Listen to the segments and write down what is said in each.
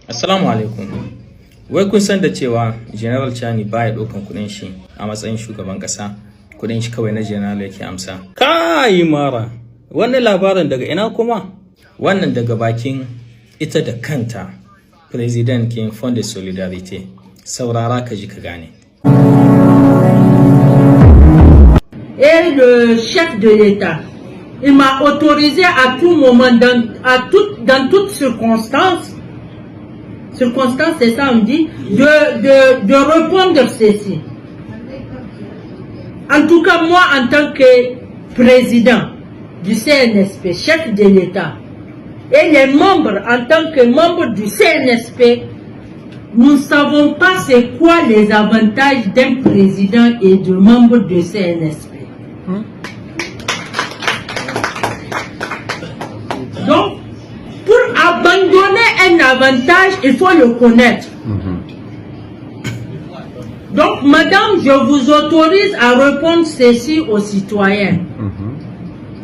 Assalamu alaikum. Wai kun san da cewa General Chani baya ɗaukan kuɗin shi a matsayin shugaban ƙasa, kuɗin shi kawai na General yake amsa. Kai mara, wannan labarin daga ina kuma? Wannan daga bakin ita da kanta President King Fond de Solidarité. Saurara ka ji ka gane. Et le chef de l'État, il m'a autorisé à tout moment, dans toutes circonstances, c'est ça on dit, de répondre ceci. En tout cas, moi, en tant que président du CNSP, chef de l'État, et les membres, en tant que membres du CNSP, nous ne savons pas c'est quoi les avantages d'un président et de membres du CNSP. Donc, pour abandonner un avantage, il faut le connaître. Donc, madame, je vous autorise à répondre ceci aux citoyens.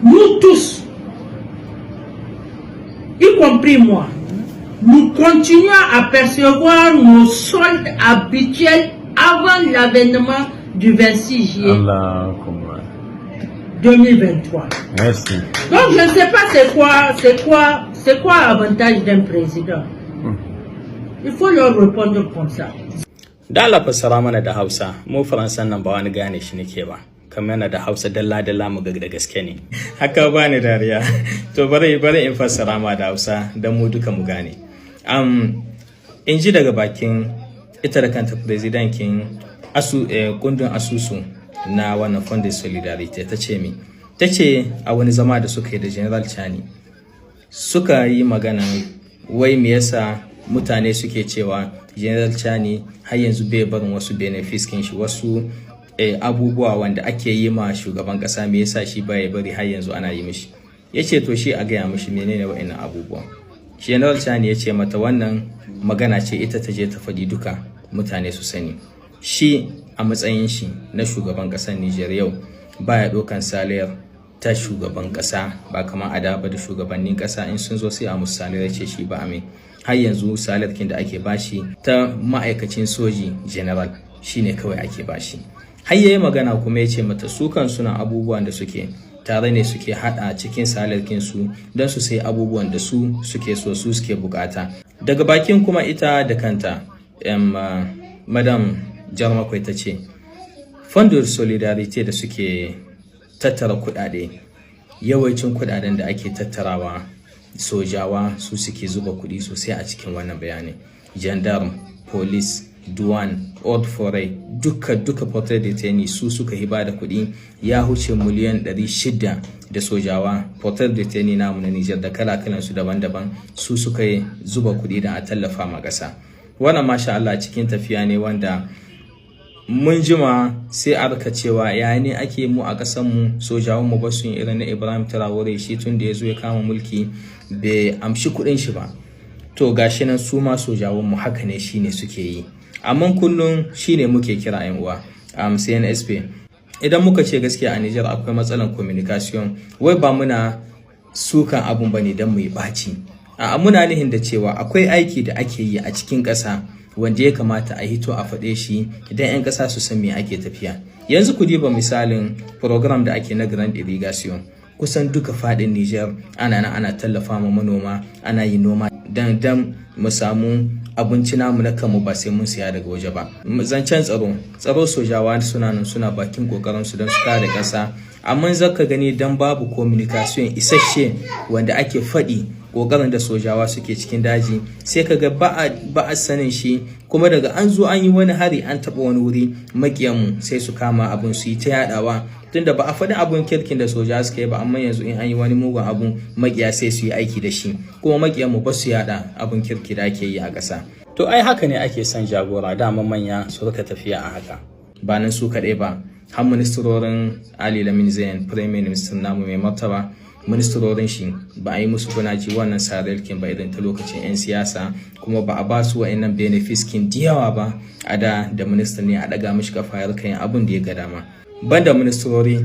Nous tous, y compris moi, nous continuons à percevoir nos soldes habituels avant l'avènement du 26 juillet 2023. Merci. Donc je ne sais pas c'est quoi l'avantage d'un président. Il faut leur répondre comme ça. Da Allah fassara mana da Hausa, mu Faransan nan ba wani gane shi nake ba. Kamar yana da Hausa dalla mu ga da gaske ne. Haka ba ni dariya. To bari in fassara ma da Hausa dan mu duka mu gane. In ji daga bakin ita da kanta President King kundin asusu na wannan Fond de Solidarité ta ce mi. Ta ce a wani zama da suka yi da General Chani suka yi magana wai me yasa mutane suke cewa General Chani har yanzu bai barin wasu benefits kin shi, wasu abubuwa wanda ake yi ma shugaban kasa, me yasa shi baya bari har yanzu ana yi mishi. Yace to shi a gaya mishi menene wa'annan abubuwa. General Chani ya ce mata wannan magana ce ita ta je ta faɗi duka mutane su sani. Shi a matsayin shi na shugaban ƙasar Nijar yau baya ɗaukan saliyar ta shugaban ƙasa, ba kamar a da ba da shugabannin ƙasa in sun zo sai a musu saliyar ce shi ba amin. Har yanzu saliyar da ake bashi ta ma'aikacin soji general shine kawai ake bashi. Har yayi magana kuma ya ce mata su kan suna abubuwan da suke tare ne suke hada cikin salirkin su don su sai abubuwan da su suke so, su suke bukata. Daga bakin kuma ita da kanta madam Jarmakwai ta ce Fond de Solidarité da suke tattara kudade, yawancin kudaden da ake tattarawa sojawa su suke zuba kudi sosai a cikin wannan bayani. Gendarme, police, duwan, old foray, duka portrait detainee su suka hiba da kuɗi ya huce miliyan 600 da sojawa portrait detainee namu na Niger da kala-kalan su daban-daban su suka zuba kuɗi da a tallafa ma ƙasa. Wannan masha Allah cikin tafiya ne wanda mun jima sai arka cewa ya ne ake mu a ƙasar mu sojawan mu ba su yin irin na Ibrahim Traore, shi tun da ya zo ya kama mulki bai amshi kuɗin shi ba. To gashi nan su ma sojawan mu haka ne shine suke yi. Amma kullum shine muke kira yan uwa CNSP, idan muka ce gaskiya a Niger akwai matsalan communication, wai ba muna sukan abun bane dan mu yi baci, a muna nihin da cewa akwai aiki da ake yi a cikin ƙasa wanda ya kamata a hito a faɗe shi idan 'yan ƙasa su san me ake tafiya. Yanzu ku diba misalin program da ake na Grand Irrigation, kusan duka faɗin Niger ana tallafa ma manoma, ana yi noma dan mu samu abinci namu na kanmu ba sai mun siya daga waje ba. Zancen tsaro sojawa suna nan suna bakin kokarin su don su kare ƙasa, amma zaka gani dan babu communication isasshe wanda ake faɗi kokarin da sojawa suke cikin daji, sai kaga ba a sanin shi, kuma daga an zo an yi wani hari an taɓa wani wuri makiyanmu sai su kama abun su yi ta yadawa, tunda ba a faɗi abun kirkin da soja suka yi ba, amma yanzu in an yi wani mugun abun makiya sai su yi aiki da shi, kuma makiyanmu ba su yada abun kirki da ake yi a ƙasa. To ai haka ne ake son jagora, dama manya su rika tafiya a haka. Ba nan su kaɗai ba, har ministrorin Ali Lamin Zain, Prime Minister namu mai martaba, ministrorin shi ba a yi musu gunaji wannan sararkin ba idan ta lokacin 'yan siyasa, kuma ba a ba su wa'annan benefits kin diyawa ba a da minister ne a daga mishi kafa ya kan abun da ya ga dama. Banda ministrori,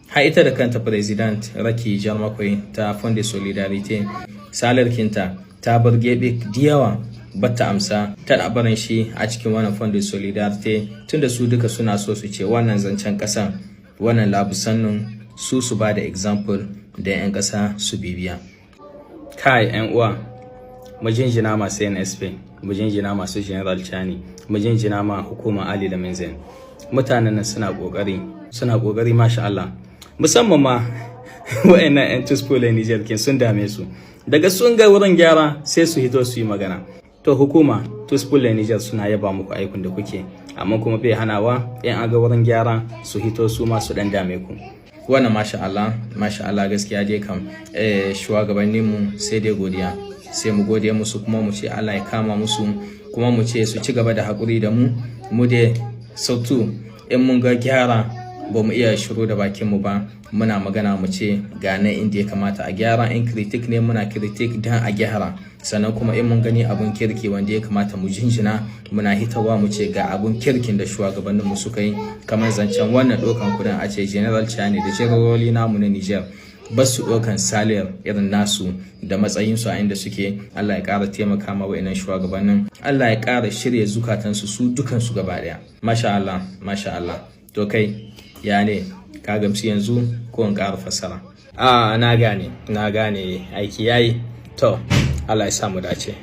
har ita da kanta president Raki Jarmakwai ta Fond de Solidarité salarkinta ta bar gebe diyawa bata amsa tana barin shi a cikin wannan fond de solidarité tunda su duka suna so su ce wannan zancen kasan wannan labusannin su ba da example da 'yan kasa su bibiya. Kai 'yan uwa, mu jinjina masu NSP, mu jinjina masu General Chani, mu jinjina ma hukumar Ali da Minzen. Mutanen nan suna kokari masha Allah. Musamman ma wayannan 'yan Tuspole Niger kin sun dame su. Daga sun ga wurin gyara sai su hito su yi magana. To hukuma Tuspole Niger suna yaba muku aikun da kuke, amma kuma bai hanawa in aga wurin gyara su hito su ma su dan dame ku. Wannan masha Allah gaskiya dai kam shugabanninmu sai dai godiya. Sai mu gode musu kuma mu ce Allah ya kama musu, kuma mu ce su ci gaba da haƙuri da mu dai sautu in mun ga gyara ba mu iya shiru da bakinmu ba, muna magana mu ce ga nan inda ya kamata a gyara. In critic ne muna critic dan a gyara, sannan kuma in mun gani abun kirki wanda ya kamata mu jinjina muna hitawa mu ce ga abun kirkin da shugabanninmu suka yi, kamar zancen wannan dokan kudin a ce General Chani da generali namu na Niger ba su ɗaukan saliyar irin nasu da matsayinsu a inda suke. Allah ya ƙara taimaka ma wa'annan shugabannin, Allah ya ƙara shirya zukatansu su dukansu gaba ɗaya. Masha Allah. To kai ya ne, ka gamsu yanzu ko in ƙara fassara? Na gane aiki yayi. To Allah ya samu dace.